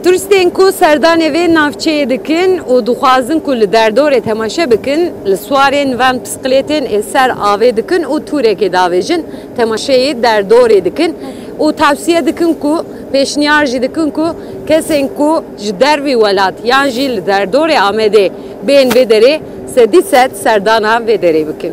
Turistên ku serdanevê navçeyê dikin û dixwazin ku li derdorê temaşe bikin, li swarên van bisikletên ê ser avê dikin û tûrekê davêjin, temaşeyê derdorê dikin û tavsiye dikin ku pêşniyar jî dikin ku kesên ku ji dervî welat yan jî li derdorê Amedê bên vê derê sedî sed serdana vê derê bikin.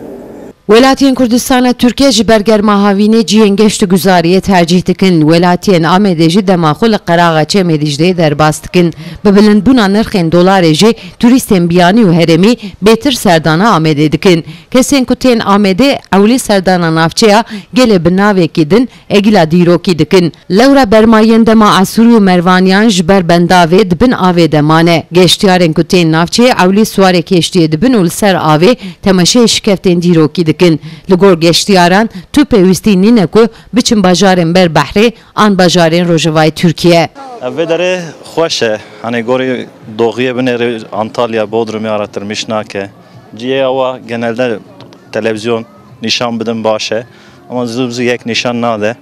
Welatiyên Kurdistan'a Türkiye ji bergerma havînê ciyên geştguzariyê tercih dikin. Welatiyên Amedê jî dema xwe li qeraxa çemê Dicleyê derbas dikin. Bi bilindbûna nirxên dolarê jî turîstên biyanî û herêmî bêtir serdana Amedê dikin. Kesên ku tên Amedê ewlî serdana navçeya gelê bi navekî din egîla dîrokî dikin. Lewra bermayên dema Asûrî û Mervaniyan ji ber bendavê dibin avê de mane. Geştyarên ku tên navçeyê ewlî swarê kêştiyê dibin û li ser avê temaşeyê şikeftên dîrokî dikin. Li gor geştyaran tu pêwîstî nîne ku biçin bajarên ber behrê an bajarên Rojavayê Tirkiye. Vê derê xweş e. Hani gorî doxiyê binêrê Antalya, Bodrumê aratirmiş nake. Ciyê wa genelde televizyon nîşan bidin baş e. Ama zû yek nîşan nade.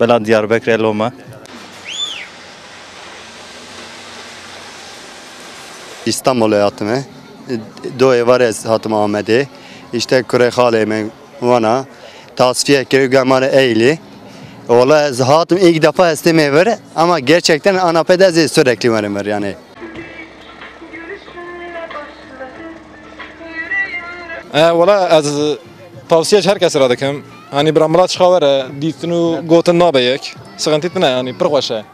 Bela Diyarbekirê lome. İstanbul'a yattım. Doğu var hatım Ahmet'e. İşte Kureyxaley'e vana tasfiye kırgımanı eğli. Ola hatım ilk defa istemeye var ama gerçekten anapedezi sürekli var yani. Valla az tavsiye herkes radıkım. Hani bramlat çıkavara ditinu goten nabeyek. Sıkıntı ne yani pırvaşa.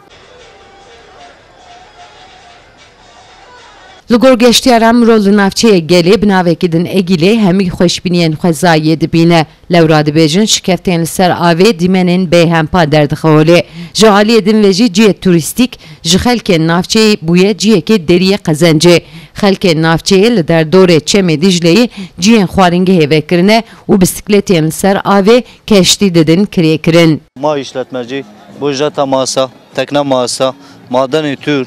Li gor geştyaran mirov li navçeyê gelê bi navekî din Egîlê hemî xweşbîniyên xwezayê dibîne. Lewra dibêjin şikeftên li ser avê dîmenên bêhempa derdixeholê. Ji aliyê din ve jî ciyê turîstîk ji xelkên navçeyê bûye ciyekê deriyê qezencê. Xelkên navçeyê li derdorê çemê Dicleyê ciyên xwaringehê vekirine û bisikletên li ser avê keştî didin kirê kirin. Ma işletmeci, bujeta masa, tekne masa, madenê tür,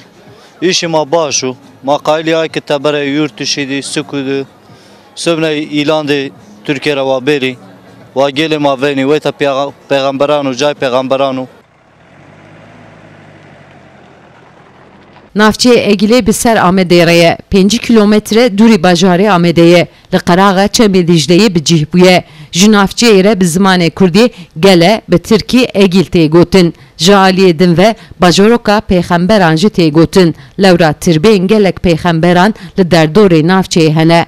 işî ma baş û ma qayliya ki tebere yurt dişîdî sikudu, sövne îlandê Türkiye re wa berî, wa gelê ma venî wê te pêxemberan û cay pêxemberan û Navçeyê Egîlê bi ser Amedê re ye. 5 kilometre dûrî bajarê Amedê li qeraxa çemê Dicleyê bi cih bûye. Ji navçeyê re bi zimanê Kurdî gele bi Tirkî Egîl tê gotin. Ji aliyê din ve bajaroka pêxemberan jî tê gotin. Lewra tirbên gelek pêxemberan li derdorê navçeyê hene.